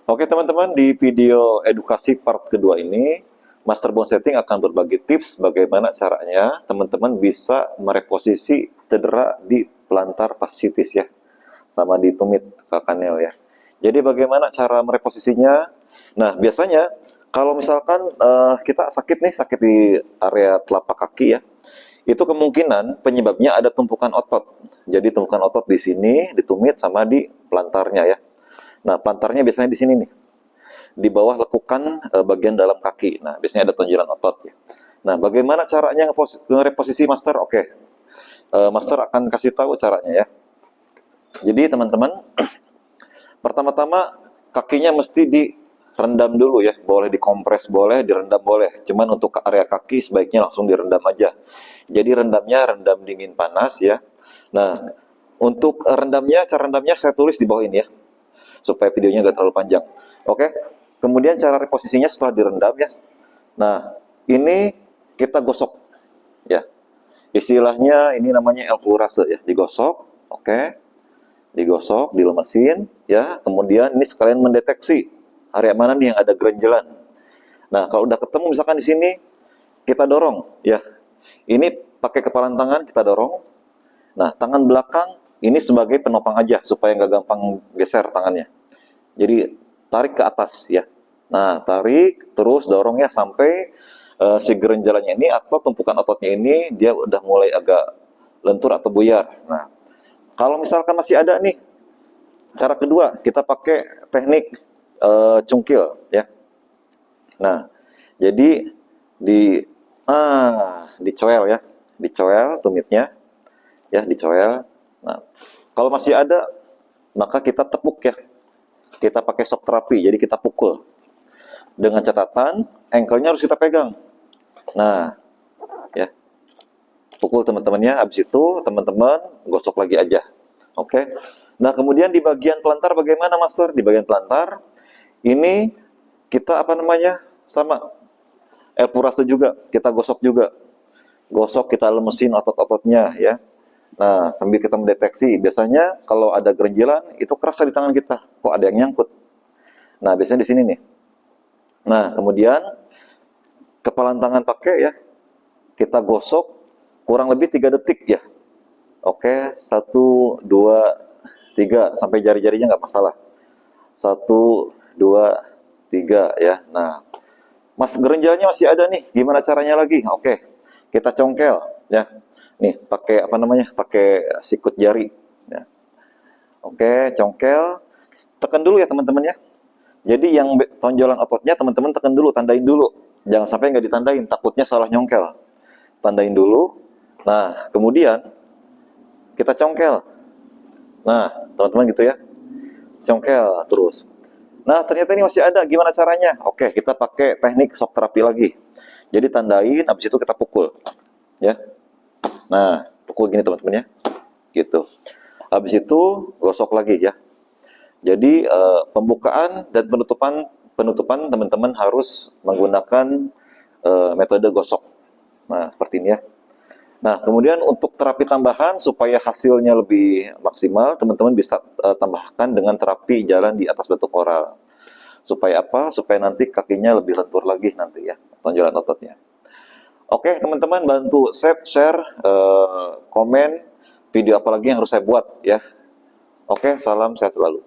Oke teman-teman, di video edukasi part kedua ini, Master Bone Setting akan berbagi tips bagaimana caranya teman-teman bisa mereposisi cedera di plantar fasciitis ya, sama di tumit kakanel ya. Jadi bagaimana cara mereposisinya? Nah biasanya kalau misalkan kita sakit di area telapak kaki ya, itu kemungkinan penyebabnya ada tumpukan otot. Jadi tumpukan otot di sini, di tumit sama di plantarnya ya. Nah, plantarnya biasanya di sini nih, di bawah lekukan bagian dalam kaki. Nah, biasanya ada tonjolan otot ya. Nah, bagaimana caranya ngereposisi Master? Oke, Master akan kasih tahu caranya ya. Jadi teman-teman, pertama-tama kakinya mesti direndam dulu ya. Boleh dikompres, boleh direndam, boleh. Cuman untuk area kaki sebaiknya langsung direndam aja. Jadi rendam dingin panas ya. Nah, untuk cara rendamnya saya tulis di bawah ini ya, supaya videonya nggak terlalu panjang. Oke, kemudian cara reposisinya setelah direndam ya. Nah, ini kita gosok ya. Istilahnya ini namanya elfurase ya, digosok. Oke, digosok, dilemesin ya. Kemudian ini sekalian mendeteksi area mana nih yang ada gerenjelan. Nah, kalau udah ketemu misalkan di sini, kita dorong ya. Ini pakai kepalan tangan kita dorong. Nah, tangan belakang ini sebagai penopang aja supaya nggak gampang geser tangannya. Jadi tarik ke atas ya. Nah, tarik terus dorong ya sampai si gerenjalannya ini atau tumpukan ototnya ini dia udah mulai agak lentur atau buyar. Nah, kalau misalkan masih ada nih, cara kedua kita pakai teknik cungkil ya. Nah, jadi dicoel ya, dicoel tumitnya ya, dicoel. Nah, kalau masih ada maka kita tepuk ya. Kita pakai shock terapi, jadi kita pukul. Dengan catatan, ankle-nya harus kita pegang. Nah, ya. Pukul teman-temannya, habis itu teman-teman gosok lagi aja. Oke. Nah, kemudian di bagian pelantar bagaimana, Master? Di bagian pelantar ini kita sama elfurase juga, kita gosok juga. Gosok, kita lemesin otot-ototnya ya. Nah, sambil kita mendeteksi, biasanya kalau ada gerenjelan, itu kerasa di tangan kita. Kok ada yang nyangkut? Nah, biasanya di sini nih. Nah, kemudian kepalan tangan pakai ya, kita gosok kurang lebih 3 detik ya. Oke, 1, 2, 3, sampai jari-jarinya nggak masalah. 1, 2, 3 ya. Nah, gerenjalannya masih ada nih, gimana caranya lagi? Oke, kita congkel ya. Nih, pakai sikut jari ya. Oke, congkel. Tekan dulu ya teman-teman ya. Jadi yang tonjolan ototnya teman-teman tekan dulu, tandain dulu. Jangan sampai nggak ditandain, takutnya salah nyongkel. Tandain dulu. Nah, kemudian kita congkel. Nah, teman-teman gitu ya. Congkel terus. Nah, ternyata ini masih ada. Gimana caranya? Oke, kita pakai teknik shock terapi lagi. Jadi tandain, habis itu kita pukul. Ya. Nah, pukul gini teman-teman ya. Gitu. Habis itu gosok lagi ya. Jadi pembukaan dan penutupan teman-teman harus menggunakan metode gosok. Nah, seperti ini ya. Nah, kemudian untuk terapi tambahan supaya hasilnya lebih maksimal, teman-teman bisa tambahkan dengan terapi jalan di atas batu koral. Supaya apa? Supaya nanti kakinya lebih lentur lagi nanti ya, tonjolan ototnya. Oke, teman-teman bantu share, komen video apa lagi yang harus saya buat ya. Oke, salam sehat selalu.